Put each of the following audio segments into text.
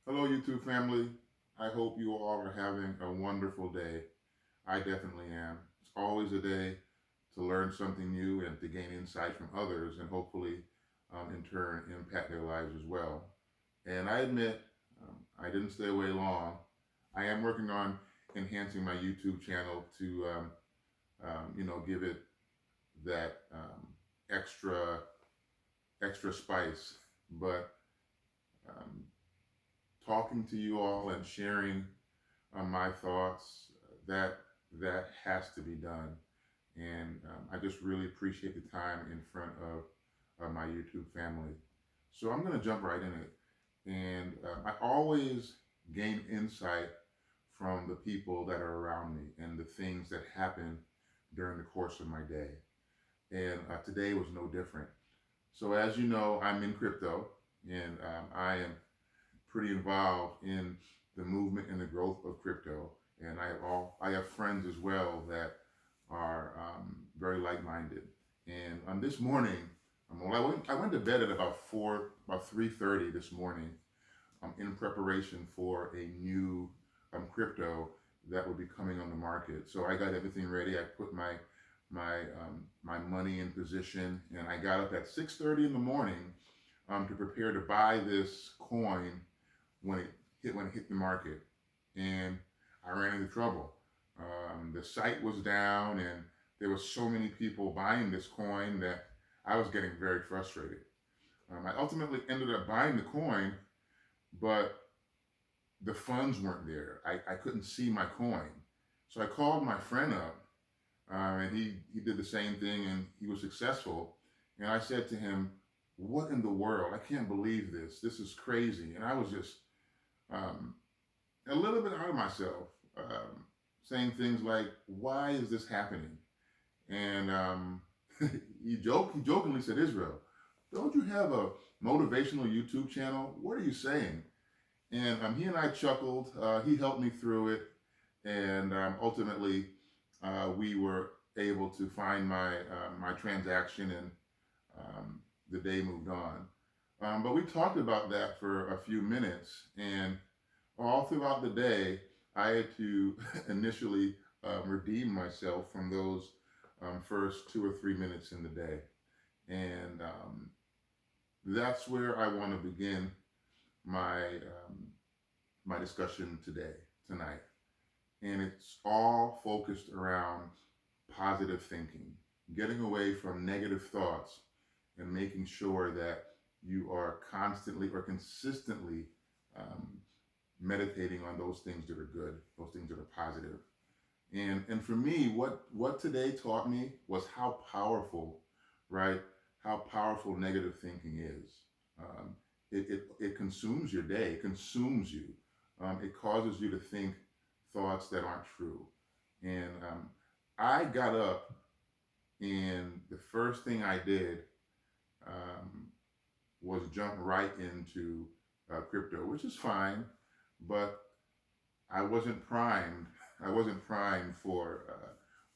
Hello, YouTube family. I hope you all are having a wonderful day. I definitely am. It's always a day to learn something new and to gain insight from others and hopefully, in turn, impact their lives as well. And I admit, I didn't stay away long. I am working on enhancing my YouTube channel to, give it that extra spice. But um, talking to you all and sharing my thoughts. That that has to be done, and I just really appreciate the time in front of my YouTube family. So I'm going to jump right in it, and I always gain insight from the people that are around me and the things that happen during the course of my day. And today was no different. So as you know, I'm in crypto, and I am pretty involved in the movement and the growth of crypto. And I have friends as well that are very like-minded. And this morning, well, I went to bed at about 3:30 this morning, in preparation for a new crypto that will be coming on the market. So I got everything ready. I put my money in position, and I got up at 6:30 in the morning to prepare to buy this coin when it hit the market, and I ran into trouble. The site was down, and there were so many people buying this coin that I was getting very frustrated. I ultimately ended up buying the coin, but the funds weren't there. I couldn't see my coin, so I called my friend up, and he did the same thing, and he was successful. And I said to him, "What in the world? I can't believe this. This is crazy." And I was just um, a little bit out of myself, saying things like, "Why is this happening?" And he jokingly said, "Israel, don't you have a motivational YouTube channel? What are you saying?" And he and I chuckled. He helped me through it, and ultimately, we were able to find my transaction, and the day moved on. But we talked about that for a few minutes, and all throughout the day, I had to initially redeem myself from those first 2 or 3 minutes in the day. And that's where I want to begin my, my discussion tonight. And it's all focused around positive thinking, getting away from negative thoughts and making sure that you are constantly or consistently um, meditating on those things that are good, those things that are positive. And for me, what today taught me was how powerful, right? How powerful negative thinking is. Um, it consumes your day, it consumes you. It causes you to think thoughts that aren't true. And I got up, and the first thing I did um, was jump right into crypto, which is fine, but I wasn't primed. I wasn't primed for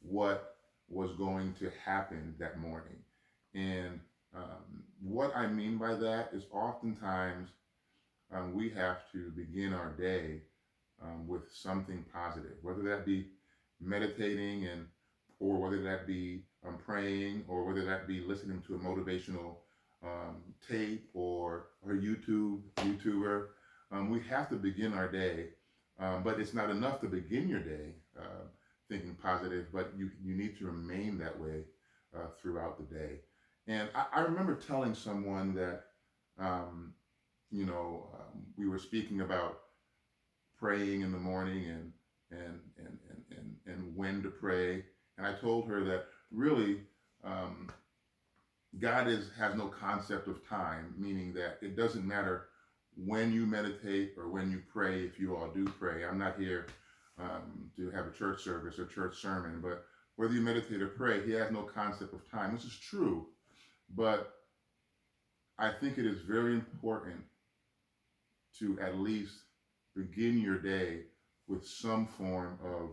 what was going to happen that morning. And what I mean by that is oftentimes we have to begin our day with something positive, whether that be meditating and or whether that be praying, or whether that be listening to a motivational tape or a YouTuber. We have to begin our day, but it's not enough to begin your day thinking positive, but you need to remain that way throughout the day. And I remember telling someone that, um, we were speaking about praying in the morning and when to pray. And I told her that really um, God has no concept of time, meaning that it doesn't matter when you meditate or when you pray, if you all do pray. I'm not here to have a church service or church sermon, but whether you meditate or pray, he has no concept of time. This is true, but I think it is very important to at least begin your day with some form of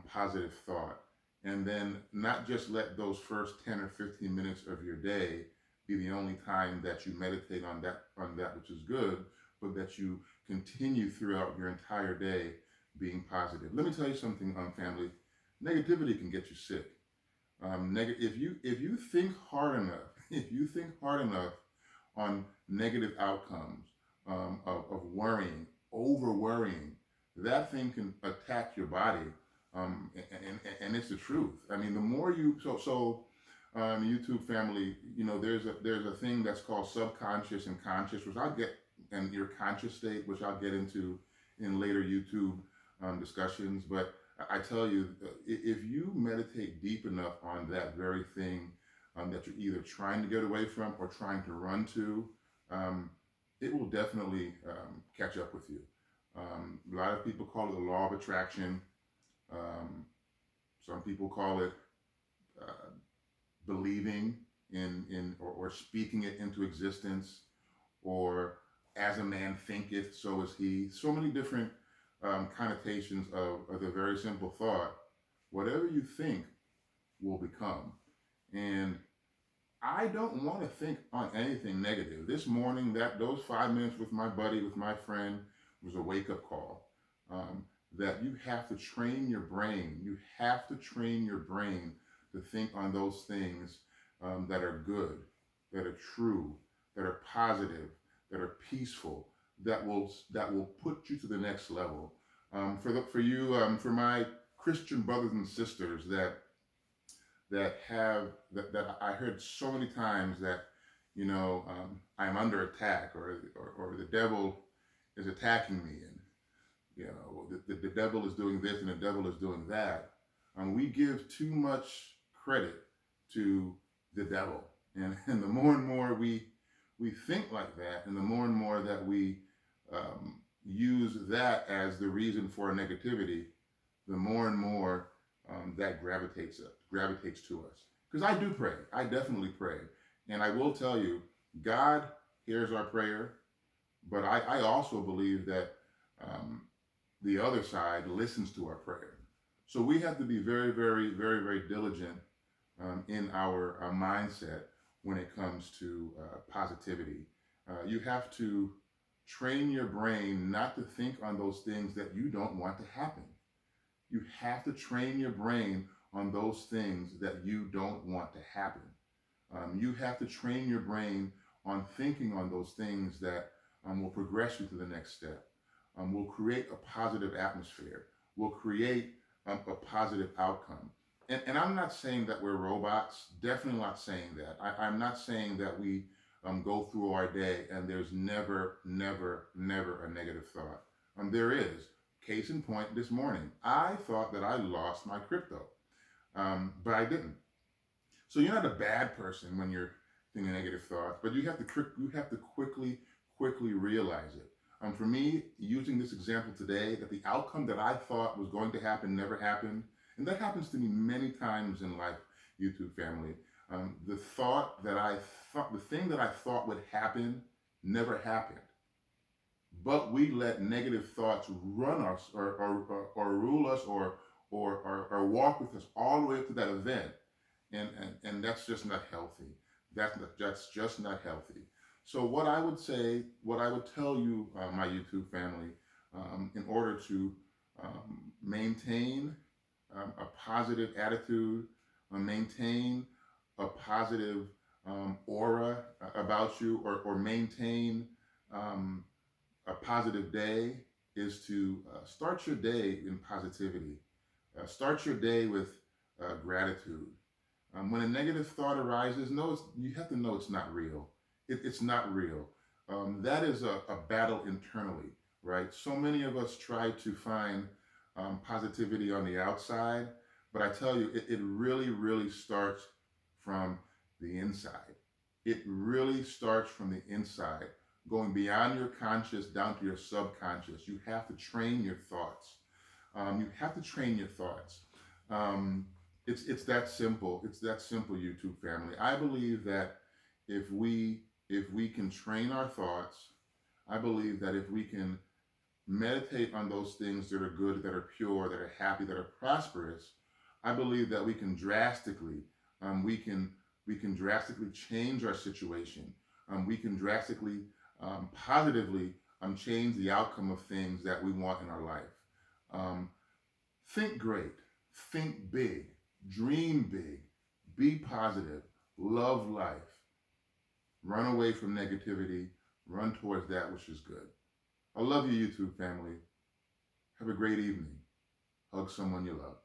positive thought. And then not just let those first 10 or 15 minutes of your day be the only time that you meditate on that which is good, but that you continue throughout your entire day being positive. Let me tell you something, family. Negativity can get you sick. If you think hard enough, if you think hard enough on negative outcomes of worrying, over worrying, that thing can attack your body, and it's the truth. I mean, the more you YouTube family, there's a thing that's called subconscious and conscious, which I'll get, and your conscious state, which I'll get into in later YouTube discussions. But I tell you, if you meditate deep enough on that very thing that you're either trying to get away from or trying to run to, it will definitely catch up with you. A lot of people call it the law of attraction. Some people call it believing in or speaking it into existence, or as a man thinketh, so is he. So many different connotations of the very simple thought: whatever you think will become. And I don't want to think on anything negative. This morning, those 5 minutes with my buddy, with my friend, was a wake-up call. That you have to train your brain. You have to train your brain to think on those things that are good, that are true, that are positive, that are peaceful, that will put you to the next level. For my Christian brothers and sisters that I heard so many times that I'm under attack, or the devil is attacking me, and the devil is doing this and the devil is doing that. We give too much credit to the devil, and the more and more we think like that, and the more and more that we use that as the reason for our negativity, the more and more that gravitates to us. Because I do pray. I definitely pray. And I will tell you, God hears our prayer, but I also believe that the other side listens to our prayer. So we have to be very, very, very, very diligent in our mindset when it comes to positivity. You have to train your brain not to think on those things that you don't want to happen. You have to train your brain on those things that you don't want to happen. You have to train your brain on thinking on those things that will progress you to the next step, will create a positive atmosphere, will create a positive outcome. And I'm not saying that we're robots, definitely not saying that. I'm not saying that we go through our day and there's never, never, never a negative thought. There is. Case in point, this morning, I thought that I lost my crypto, but I didn't. So you're not a bad person when you're thinking negative thoughts, but you have to quickly realize it. For me, using this example today, that the outcome that I thought was going to happen never happened, and that happens to me many times in life, YouTube family. The thing that I thought would happen never happened. But we let negative thoughts run us, or rule us, or walk with us all the way up to that event, and that's just not healthy. That's just not healthy. So what I would tell you, my YouTube family, in order to maintain a positive attitude, maintain a positive aura about you, or maintain a positive day, is to start your day in positivity. Start your day with gratitude. When a negative thought arises, you have to know it's not real. It's not real. That is a battle internally, right? So many of us try to find positivity on the outside, but I tell you, it really, really starts from the inside. It really starts from the inside, going beyond your conscious down to your subconscious. You have to train your thoughts. It's that simple. It's that simple, YouTube family. I believe that if we can train our thoughts, I believe that if we can meditate on those things that are good, that are pure, that are happy, that are prosperous, I believe that we can drastically change our situation. We can drastically positively change the outcome of things that we want in our life. Um, think great, think big, dream big, be positive, love life, run away from negativity, run towards that which is good. I love you, YouTube family. Have a great evening. Hug someone you love.